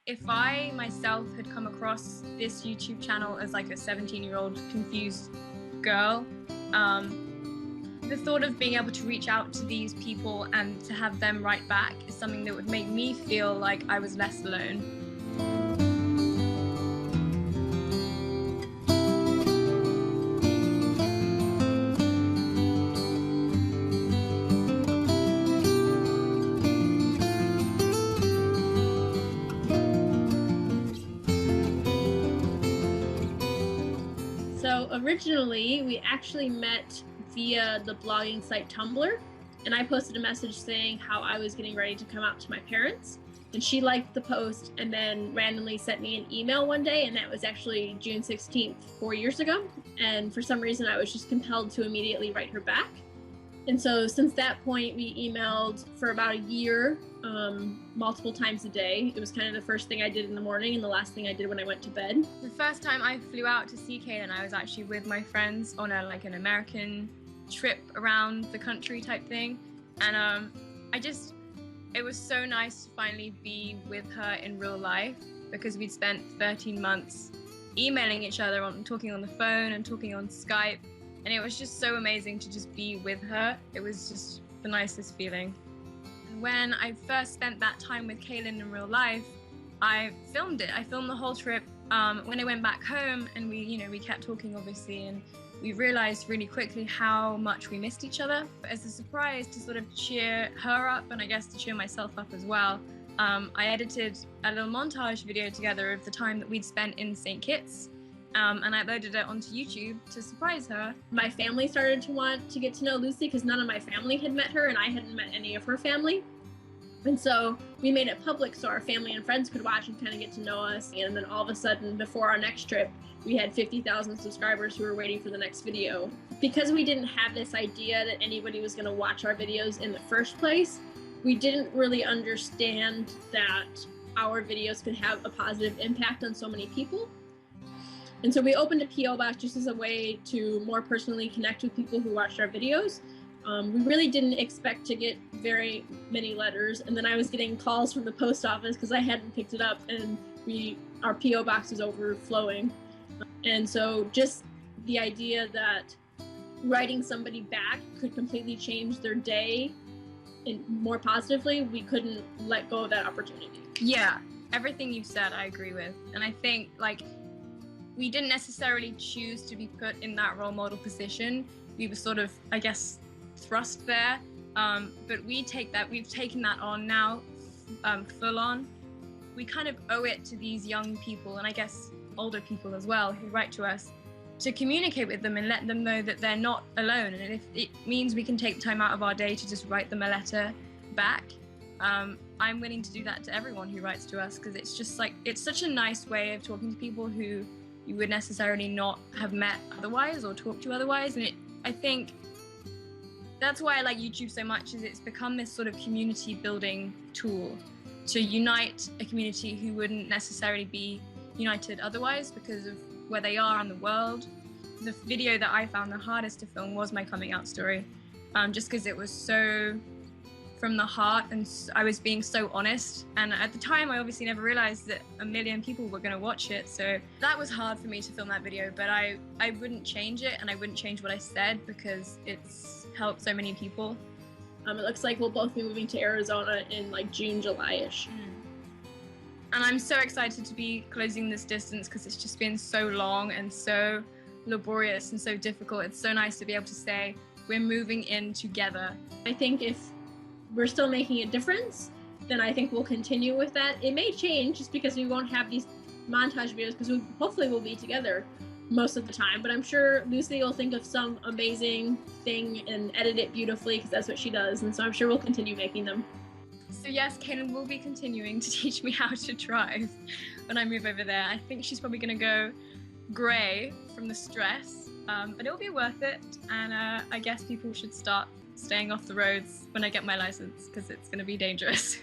If I myself had come across this YouTube channel as like a 17-year-old confused girl, the thought of being able to reach out to these people and to have them write back is something that would make me feel like I was less alone. So originally, we actually met via the blogging site Tumblr, and I posted a message saying how I was getting ready to come out to my parents, and she liked the post and then randomly sent me an email one day, and that was actually June 16th, 4 years ago, and for some reason I was just compelled to immediately write her back. And so since that point, we emailed for about a year, multiple times a day. It was kind of the first thing I did in the morning and the last thing I did when I went to bed. The first time I flew out to see Kaylin, I was actually with my friends on an American trip around the country type thing. And it was so nice to finally be with her in real life, because we'd spent 13 months emailing each other, talking on the phone and talking on Skype. And it was just so amazing to just be with her. It was just the nicest feeling. When I first spent that time with Kaylin in real life, I filmed it. I filmed the whole trip. When I went back home, and we kept talking obviously, and we realized really quickly how much we missed each other. As a surprise to sort of cheer her up, and I guess to cheer myself up as well, I edited a little montage video together of the time that we'd spent in St. Kitts. And I uploaded it onto YouTube to surprise her. My family started to want to get to know Lucy because none of my family had met her and I hadn't met any of her family. And so we made it public so our family and friends could watch and kind of get to know us. And then all of a sudden, before our next trip, we had 50,000 subscribers who were waiting for the next video. Because we didn't have this idea that anybody was going to watch our videos in the first place, we didn't really understand that our videos could have a positive impact on so many people. And so we opened a P.O. box just as a way to more personally connect with people who watched our videos. We really didn't expect to get very many letters, and then I was getting calls from the post office because I hadn't picked it up, and our P.O. box was overflowing. And so just the idea that writing somebody back could completely change their day and more positively, we couldn't let go of that opportunity. Yeah, everything you've said I agree with. And I think we didn't necessarily choose to be put in that role model position. We were sort of, I guess, thrust there. But we've taken that on now, full on. We kind of owe it to these young people, and I guess older people as well, who write to us, to communicate with them and let them know that they're not alone. And if it means we can take time out of our day to just write them a letter back, I'm willing to do that to everyone who writes to us, because it's just it's such a nice way of talking to people who you would necessarily not have met otherwise or talked to otherwise. And I think that's why I like YouTube so much, is it's become this sort of community building tool to unite a community who wouldn't necessarily be united otherwise because of where they are in the world. The video that I found the hardest to film was my coming out story, just because it was so from the heart, and I was being so honest. And at the time, I obviously never realized that 1 million people were going to watch it. So that was hard for me to film that video, but I wouldn't change it, and I wouldn't change what I said, because it's helped so many people. It looks like we'll both be moving to Arizona in June, July-ish. And I'm so excited to be closing this distance, because it's just been so long and so laborious and so difficult. It's so nice to be able to say we're moving in together. I think if we're still making a difference, then I think we'll continue with that. It may change just because we won't have these montage videos, because hopefully we'll be together most of the time, but I'm sure Lucy will think of some amazing thing and edit it beautifully, because that's what she does, and so I'm sure we'll continue making them. So yes, Kaylin will be continuing to teach me how to drive when I move over there. I think she's probably going to go grey from the stress, but it'll be worth it, and I guess people should start staying off the roads when I get my license, because it's going to be dangerous.